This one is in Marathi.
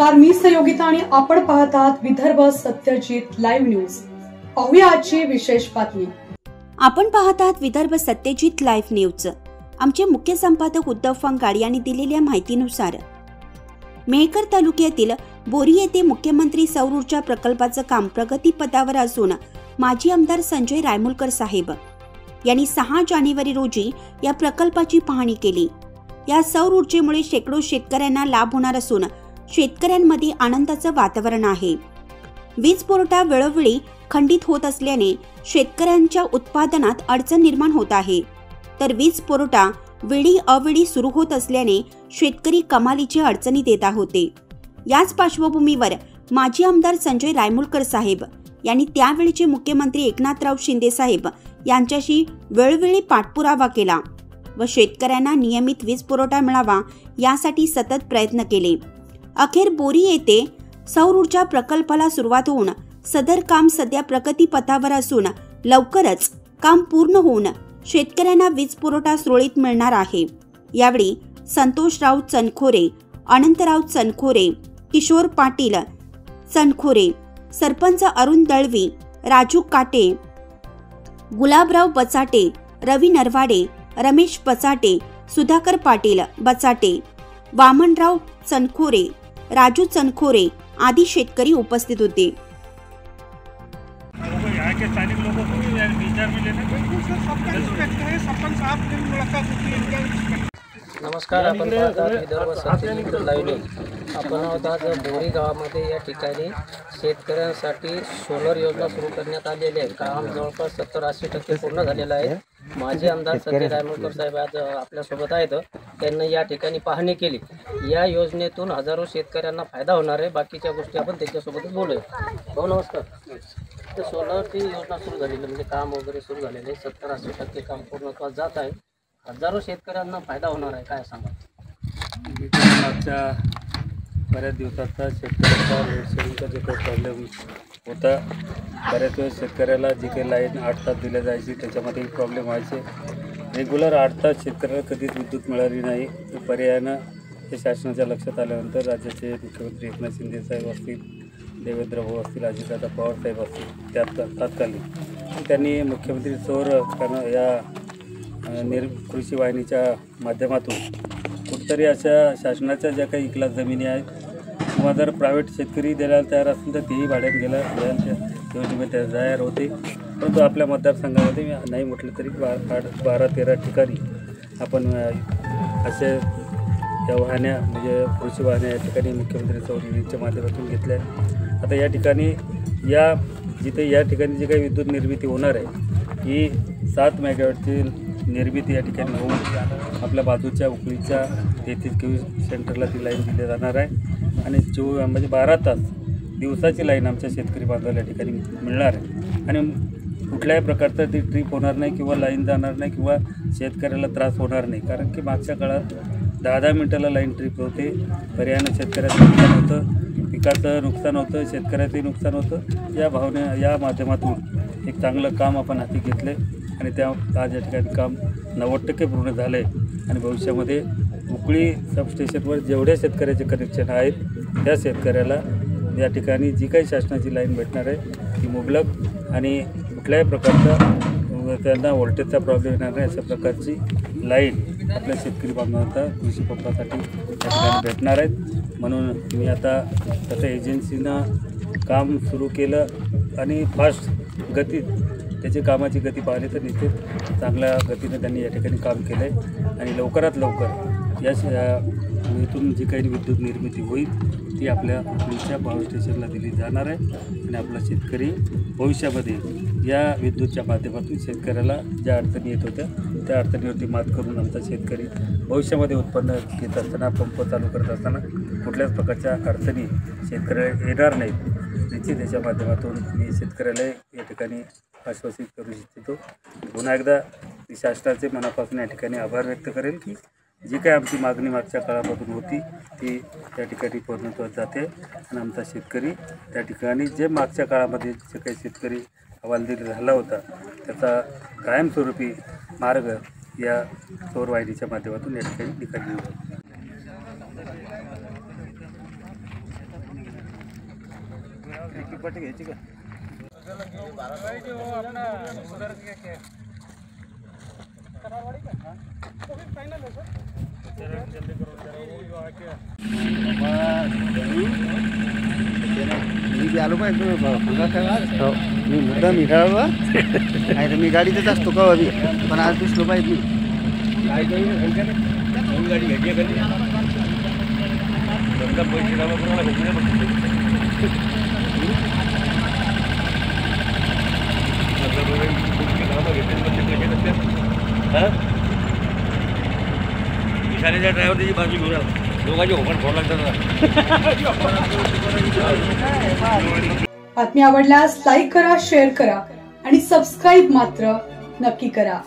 नमस्कार, मी सहयोगिता आणि आपण पाहत आहात विदर्भ सत्यजित लाईव्ह न्यूज। पाहूया आजची विशेष बातमी। आपण पाहत आहात विदर्भ सत्यजित लाईव्ह न्यूज। आमचे मुख्य संपादक उद्धव फंगाड यांनी दिलेल्या माहितीनुसार मेहकर तालुक्यातील बोरी येथे मुख्यमंत्री सौर ऊर्जा प्रकल्पाचं काम प्रगतीपथावर असून माजी आमदार संजय रायमुलकर साहेब यांनी 6 जानेवारी रोजी या प्रकल्पाची पाहणी केली। या सौर ऊर्जेमुळे शेकडो शेतकऱ्यांना लाभ होणार असून शेतकऱ्यांमध्ये आनंदाचं वातावरण आहे। वीज पुरवठा वेळोवेळी खंडित होत असल्याने शेतकऱ्यांच्या उत्पादनात अडचण निर्माण होत आहे, तर वीज पुरवठा वेळी अवेळी सुरू होत असल्याने शेतकरी कमालीची अडचणीत येत होते। याच पार्श्वभूमीवर माजी आमदार संजय रायमुलकर साहेब यांनी त्यावेळीचे मुख्यमंत्री एकनाथराव शिंदे साहेब यांच्याशी वेळोवेळी पाठपुरावा केला व शेतकऱ्यांना नियमित वीज पुरवठा मिळावा यासाठी सतत प्रयत्न केले। अखेर बोरी येथे सौर ऊर्जा प्रकल्पाला सुरुवात होऊन सदर काम सध्या प्रगतीपथावर असून लवकरच काम पूर्ण होऊन शेतकऱ्यांना वीज पुरवठा सुरळीत मिळणार आहे। यावेळी संतोषराव चनखोरे, अनंतराव चनखोरे, किशोर पाटील चनखोरे, सरपंच अरुण दळवी, राजू काटे, गुलाबराव बचाटे, रवी नरवाडे, रमेश बचाटे, सुधाकर पाटील बचाटे, वामनराव चनखोरे, राजू चनखोरे आदी शेतकरी उपस्थित होते। नमस्कार, आपण पाहत आहात विदर्भ सत्यजित लाईव्ह न्यूज। आपण आहोत आज बोरी गावामध्ये। या ठिकाणी शेतकऱ्यांसाठी सोलर योजना सुरू करण्यात आलेली आहे। काम जवळपास 70-80% पूर्ण झालेलं आहे। माजी आमदार संजय रायमुलकर साहेब आज आपल्यासोबत आहेत। त्यांनी या ठिकाणी पाहणी केली। या योजनेतून हजारो शेतकऱ्यांना फायदा होणार आहे। बाकीच्या गोष्टी आपण त्याच्यासोबतच बोलूया। हो, नमस्कार। तर सोलरची योजना सुरू झालेली म्हणजे काम वगैरे सुरू झालेले 70-80% काम पूर्णत्वास जात आहे। हजारो शेतकऱ्यांना फायदा होणार आहे, काय सांगा? मागच्या बऱ्याच दिवसाचा शेतकऱ्यांचा लोडशेडिंगचा जो काही प्रॉब्लेम होता, बऱ्याच वेळेस शेतकऱ्याला जी काही लाईन 8 तास दिल्या जायची त्याच्यामध्ये प्रॉब्लेम व्हायचे। रेग्युलर 8 तास शेतकऱ्याला कधीच विद्युत मिळाली नाही। पर्यायानं हे शासनाच्या लक्षात आल्यानंतर राज्याचे मुख्यमंत्री एकनाथ शिंदे साहेब असतील, देवेंद्र भाऊ असतील, अजितदादा पवार साहेब असतील, त्यात तात्कालिक त्यांनी मुख्यमंत्री सौर या कृषी वाहिनीच्या माध्यमातून कुठतरी अशा शासनाच्या ज्या काही इकला जमिनी आहेत किंवा जर प्रायव्हेट शेतकरी द्यायला तयार असेल तर तेही भाड्यात द्यायला योजनेमध्ये तयार होते। परंतु आपल्या मतदारसंघामध्ये नाही म्हटलं तरी 12-13 ठिकाणी आपण असे या वाहण्या म्हणजे कृषी वाहण्या या ठिकाणी मुख्यमंत्री सौर योजनेच्या माध्यमातून घेतल्या। आता या ठिकाणी जिथे या ठिकाणी जी काही विद्युत निर्मिती होणार आहे ही 7 मेगावॅटची निर्मिती या ठिकाणी होऊन आपल्या बाजूच्या उकळीच्या 33 केव्ही सेंटरला ती लाईन दिली जाणार आहे आणि म्हणजे 12 तास दिवसाची लाईन आमच्या शेतकरी बांधवाला या ठिकाणी मिळणार आहे आणि कुठल्याही प्रकारचं ती ट्रिप होणार नाही किंवा लाईन जाणार नाही किंवा शेतकऱ्याला त्रास होणार नाही। कारण की मागच्या काळात 10-10 मिनिटाला लाईन ट्रिप होते। पर्यायानं शेतकऱ्याचं नुकसान होतं, पिकाचं नुकसान होतं, शेतकऱ्याचंही नुकसान होतं। या माध्यमातून एक चांगलं काम आपण हाती घेतलं आणि त्या आज या ठिकाणी काम 90% पूर्ण झालं आहे आणि भविष्यामध्ये उकळी सबस्टेशनवर जेवढ्या शेतकऱ्याचे कनेक्शन आहेत त्या शेतकऱ्याला या ठिकाणी जी काही शासनाची लाईन भेटणार आहे ती मुबलक आणि कुठल्याही प्रकारचा त्यांना व्होल्टेजचा प्रॉब्लेम येणार नाही अशा प्रकारची लाईन आपल्या शेतकरी बांधवांना कृषी पंपासाठी या ठिकाणी भेटणार आहेत। म्हणून मी आता तसं एजन्सीनं काम सुरू केलं आणि फास्ट गतीत त्याची कामाची गती पाहिली तर निश्चित चांगल्या गतीने त्यांनी या ठिकाणी काम केलं आहे आणि लवकरात लवकर इथून जी काही विद्युत निर्मिती होईल ती आपल्या उकळीच्या पॉवर स्टेशनला दिली जाणार आहे आणि आपला शेतकरी भविष्यामध्ये या विद्युतच्या माध्यमातून शेतकऱ्याला ज्या अडचणी येत होत्या त्या अडचणीवरती मात करून आमचा शेतकरी भविष्यामध्ये उत्पन्न घेत असताना, पंप चालू करत असताना कुठल्याच प्रकारच्या अडचणी शेतकऱ्याला येणार नाहीत। निश्चित याच्या माध्यमातून मी शेतकऱ्याला या ठिकाणी आश्वासित करू इच्छितो। पुन्हा एकदा शासनाचे मनापासून या ठिकाणी आभार व्यक्त करेल की जी काही आमची मागणी मागच्या काळापासून होती ती त्या ठिकाणी पूर्णत्वास जाते आणि आमचा शेतकरी त्या ठिकाणी जे मागच्या काळामध्ये जे काही शेतकरी हवालदिल झाला होता त्याचा कायमस्वरूपी मार्ग या सौर वाहिनीच्या माध्यमातून या ठिकाणी निकाली येईल। मी आलो पाहिजे मी मुद्दा निघाला नाही तर मी गाडीतच असतो का अभि पण आज दिसलो पाहिजे गाडी घ्यायची विशालेच्या ड्रायव्हर त्याची बाजू घेऊन दोघांची ओपन फोन लागतात. बातमी आवडल्यास लाईक करा, शेअर करा आणि सबस्क्राईब मात्र नक्की करा.